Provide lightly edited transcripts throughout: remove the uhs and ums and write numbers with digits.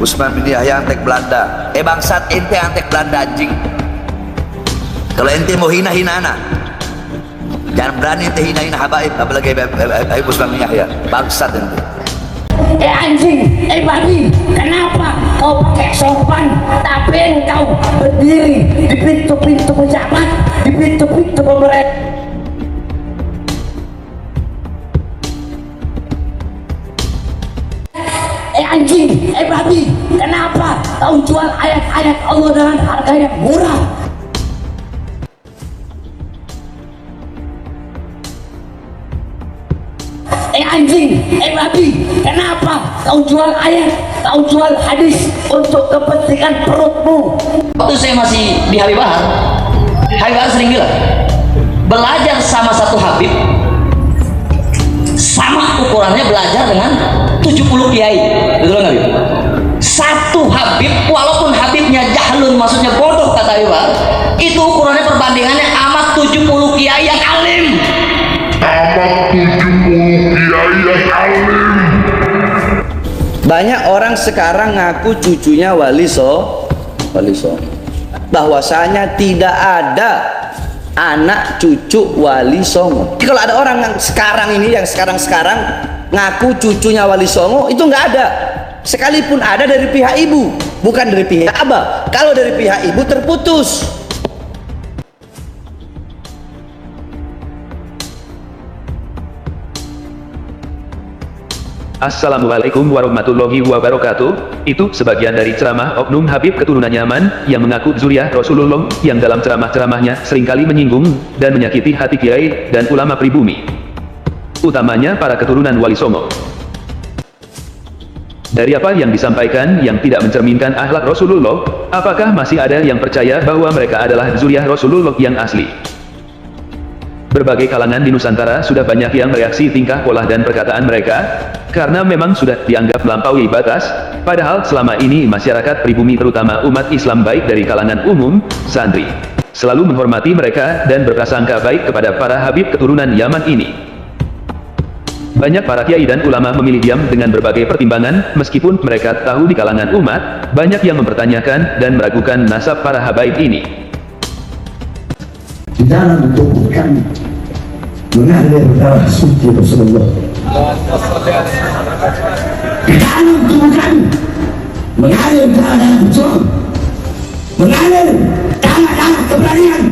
Usman bin Yahya antek Belanda. Bangsat, ente antek Belanda anjing. Kalau ente mau hina-hina anak, jangan berani ente hina-hina habaib, apalagi Habib Usman bin Yahya. Bangsat ente. Anjing, babi, kenapa kau pakai sopan tapi engkau berdiri di pintu-pintu pejabat, di pintu-pintu pemerintah? Anjing, babi, kenapa kau jual ayat-ayat Allah dengan harga yang murah? Anjing, babi, kenapa kau jual ayat, kau jual hadis untuk kepentingan perutmu? Waktu saya masih di Habib Bahar sering bilang, belajar sama satu Habib sama ukurannya belajar dengan 70 kiai. Betul nggak, Habib? Satu Habib, walaupun Habibnya jahlun, maksudnya bodoh, kata Habib Bahar, itu ukurannya perbandingannya amat 70 kiai yang alim. Banyak orang sekarang ngaku cucunya wali songo. Bahwasanya tidak ada anak cucu wali songo. Kalau ada orang yang sekarang ini, yang sekarang ngaku cucunya wali songo, itu nggak ada. Sekalipun ada dari pihak ibu, bukan dari pihak abah. Kalau dari pihak ibu terputus. Assalamualaikum warahmatullahi wabarakatuh. Itu sebagian dari ceramah oknum Habib keturunan Yaman yang mengaku zuriyah Rasulullah, yang dalam ceramah-ceramahnya seringkali menyinggung dan menyakiti hati kiai dan ulama pribumi, utamanya para keturunan Wali Songo. Dari apa yang disampaikan yang tidak mencerminkan akhlak Rasulullah, apakah masih ada yang percaya bahwa mereka adalah zuriyah Rasulullah yang asli? Berbagai kalangan di Nusantara sudah banyak yang mereaksi tingkah pola dan perkataan mereka, karena memang sudah dianggap melampaui batas, padahal selama ini masyarakat pribumi terutama umat Islam baik dari kalangan umum, santri, selalu menghormati mereka dan berprasangka baik kepada para Habib keturunan Yaman ini. Banyak para kiai dan ulama memilih diam dengan berbagai pertimbangan, meskipun mereka tahu di kalangan umat, banyak yang mempertanyakan dan meragukan nasab para habaib ini. Di dalam tubuh kami mengalir darah suci Rasulullah. Di dalam tubuh kami mengalir darah Rasul, mengalir darah keberanian.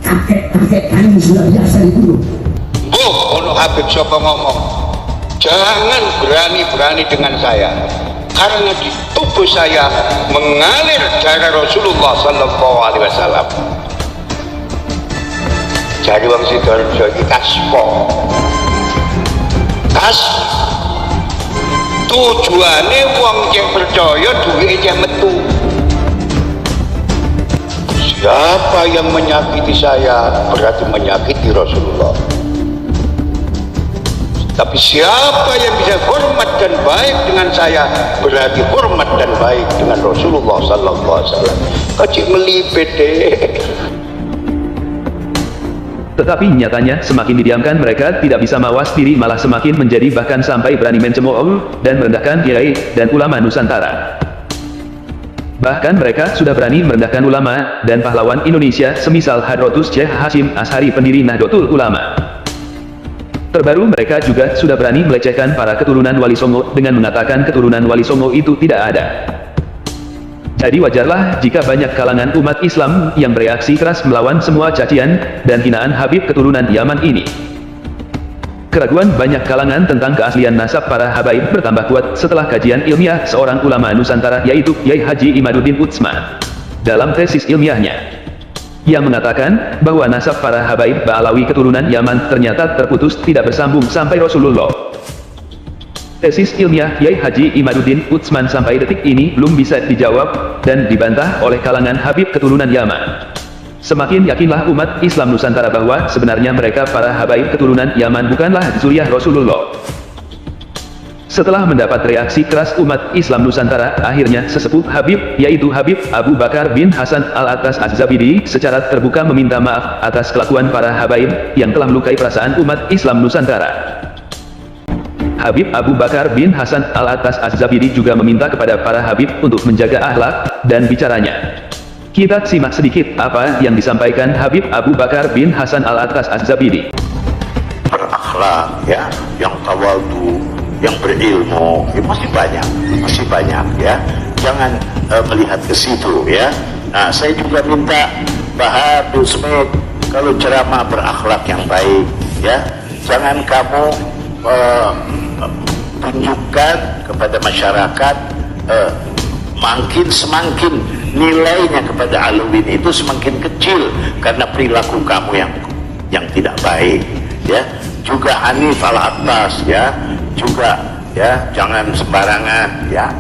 Kakek-kakek kami sudah biasa dibunuh. Ono Habib sapa ngomong, jangan berani-berani dengan saya, karena di tubuh saya mengalir darah Rasulullah Sallallahu Alaihi Wasallam. Jadi wong Sidoarjo iki kaspo. Kas tujuane wong yang percaya duwike cek metu. Siapa yang menyakiti saya berarti menyakiti Rasulullah. Tapi siapa yang bisa hormat dan baik dengan saya berarti hormat dan baik dengan Rasulullah Sallallahu Alaihi Wasallam. Kecik melipet deh. Tetapi nyatanya semakin didiamkan mereka tidak bisa mawas diri, malah semakin menjadi, bahkan sampai berani mencemooh dan merendahkan kiai dan ulama Nusantara. Bahkan mereka sudah berani merendahkan ulama dan pahlawan Indonesia semisal Hadratus Syekh Hasyim Ashari, pendiri Nahdlatul Ulama. Terbaru mereka juga sudah berani melecehkan para keturunan Wali Songo dengan mengatakan keturunan Wali Songo itu tidak ada. Jadi wajarlah jika banyak kalangan umat Islam yang bereaksi keras melawan semua cacian dan hinaan Habib keturunan Yaman ini. Keraguan banyak kalangan tentang keaslian nasab para habaib bertambah kuat setelah kajian ilmiah seorang ulama Nusantara, yaitu Kiai Haji Imaduddin Utsman, dalam tesis ilmiahnya, yang mengatakan bahwa nasab para habaib Ba'alawi keturunan Yaman ternyata terputus tidak bersambung sampai Rasulullah. Tesis ilmiah Kiai Haji Imaduddin Utsman sampai detik ini belum bisa dijawab dan dibantah oleh kalangan Habib keturunan Yaman. Semakin yakinlah umat Islam Nusantara bahwa sebenarnya mereka para habaib keturunan Yaman bukanlah zuriyah Rasulullah. Setelah mendapat reaksi keras umat Islam Nusantara, akhirnya sesepuh Habib, yaitu Habib Abu Bakar bin Hasan Al-Attas Az-Zabidi, secara terbuka meminta maaf atas kelakuan para habaib yang telah melukai perasaan umat Islam Nusantara. Habib Abu Bakar bin Hasan Al-Attas Az-Zabidi juga meminta kepada para Habib untuk menjaga akhlak dan bicaranya. Kita simak sedikit apa yang disampaikan Habib Abu Bakar bin Hasan Al-Attas Az-Zabidi. Berakhlak ya, yang tawadu, yang berilmu, ya masih banyak ya. Jangan melihat ke situ ya. Nah, saya juga minta Pak Habib Smith kalau ceramah berakhlak yang baik ya. Jangan kamu tunjukkan kepada masyarakat makin semakin nilainya kepada Alawiyyin itu semakin kecil karena perilaku kamu yang tidak baik ya. Juga Hanif Al-Attas ya, juga ya, jangan sembarangan ya,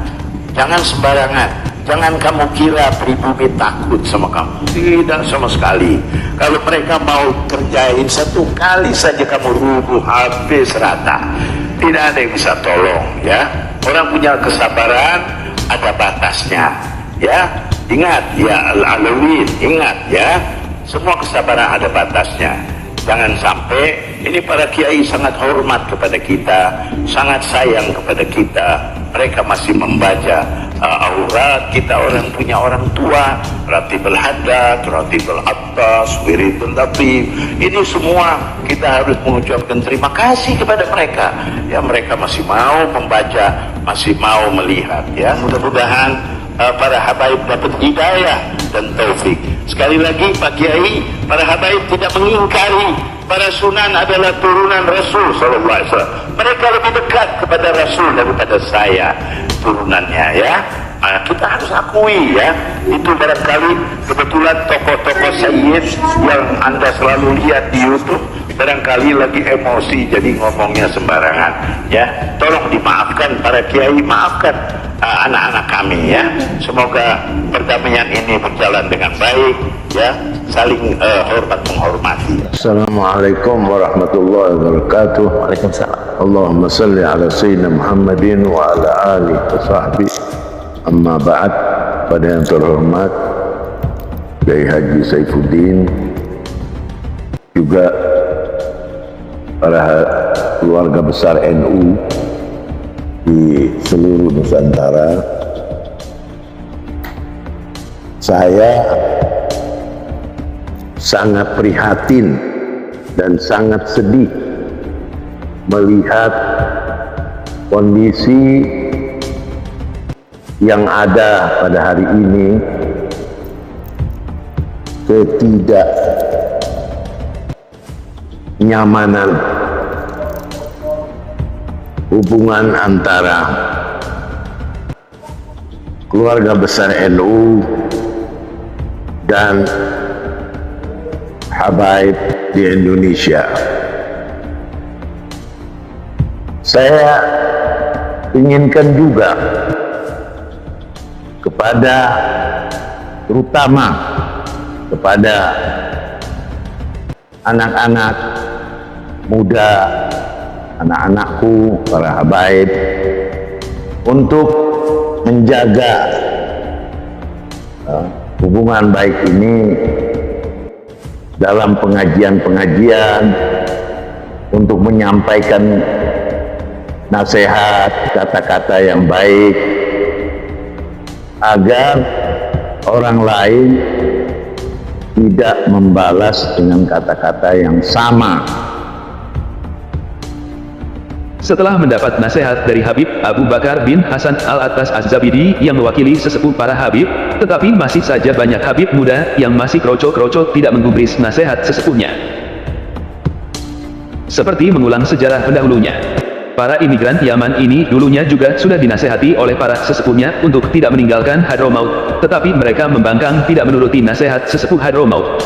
jangan kamu kira pribumi takut sama kamu, tidak sama sekali. Kalau mereka mau kerjain satu kali saja kamu rubuh habis rata, tidak ada yang bisa tolong ya. Orang punya kesabaran ada batasnya ya. Ingat ya Al-Alawiyyin, ingat ya, semua kesabaran ada batasnya. Jangan sampai, ini para kiai sangat hormat kepada kita, sangat sayang kepada kita. Mereka masih membaca aurat, kita orang punya orang tua, Ratibul Haddad, Ratibul Attas, Wiridul Latif. Ini semua kita harus mengucapkan terima kasih kepada mereka. Ya, mereka masih mau membaca, masih mau melihat. Ya, mudah-mudahan para habaib dapat hidayah dan taufik. Sekali lagi Pak Kiai, para habaib tidak mengingkari para sunan adalah turunan Rasul sallallahu alaihi wasallam. Mereka lebih dekat kepada Rasul daripada saya turunannya ya. Kita harus akui ya, itu barangkali kebetulan tokoh-tokoh sayyid yang Anda selalu lihat di YouTube barangkali lagi emosi jadi ngomongnya sembarangan ya. Tolong dimaafkan para kiai, maafkan anak-anak kami ya. Semoga perdamaian ini berjalan dengan baik ya, saling hormat menghormati. Assalamualaikum warahmatullahi wabarakatuh. Waalaikumsalam. Allahumma salli ala sayyidina Muhammadin wa ala alihi wa sahbihi. Amma ba'd, pada yang terhormat Kiai Haji Saifuddin, juga para keluarga besar NU di seluruh Nusantara. Saya sangat prihatin dan sangat sedih melihat kondisi yang ada pada hari ini, ketidaknyamanan hubungan antara keluarga besar NU dan habaib di Indonesia. Saya inginkan juga kepada, terutama kepada anak-anak muda, anak-anakku, para habaib, untuk menjaga hubungan baik ini dalam pengajian-pengajian, untuk menyampaikan nasihat, kata-kata yang baik, agar orang lain tidak membalas dengan kata-kata yang sama. Setelah mendapat nasihat dari Habib Abu Bakar bin Hasan Al-Attas Az-Zabidi yang mewakili sesepuh para Habib, tetapi masih saja banyak Habib muda yang masih kroco-kroco tidak menggubris nasihat sesepuhnya. Seperti mengulang sejarah pendahulunya. Para imigran Yaman ini dulunya juga sudah dinasehati oleh para sesepuhnya untuk tidak meninggalkan Hadramaut, tetapi mereka membangkang tidak menuruti nasihat sesepuh Hadramaut.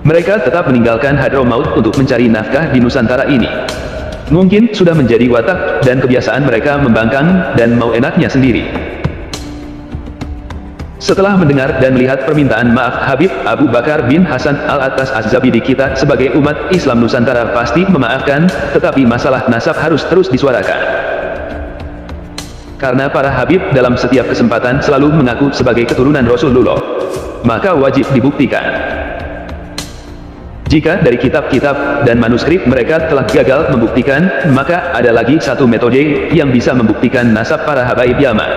Mereka tetap meninggalkan Hadramaut untuk mencari nafkah di Nusantara ini. Mungkin sudah menjadi watak dan kebiasaan mereka membangkang dan mau enaknya sendiri. Setelah mendengar dan melihat permintaan maaf Habib Abu Bakar bin Hasan Al-Attas Az-Zabidi, kita sebagai umat Islam Nusantara pasti memaafkan, tetapi masalah nasab harus terus disuarakan. Karena para Habib dalam setiap kesempatan selalu mengaku sebagai keturunan Rasulullah, maka wajib dibuktikan. Jika dari kitab-kitab dan manuskrip mereka telah gagal membuktikan, maka ada lagi satu metode yang bisa membuktikan nasab para habaib Yaman.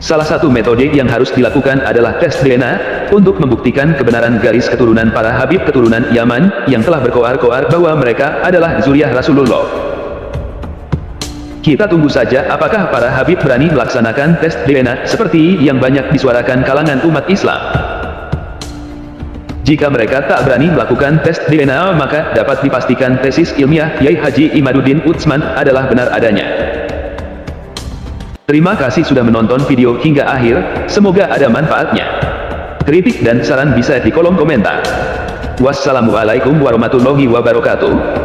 Salah satu metode yang harus dilakukan adalah tes DNA, untuk membuktikan kebenaran garis keturunan para habib keturunan Yaman, yang telah berkoar-koar bahwa mereka adalah zuriyah Rasulullah. Kita tunggu saja apakah para habib berani melaksanakan tes DNA, seperti yang banyak disuarakan kalangan umat Islam. Jika mereka tak berani melakukan tes DNA, maka dapat dipastikan tesis ilmiah Yai Haji Imaduddin Utsman adalah benar adanya. Terima kasih sudah menonton video hingga akhir, semoga ada manfaatnya. Kritik dan saran bisa di kolom komentar. Wassalamualaikum warahmatullahi wabarakatuh.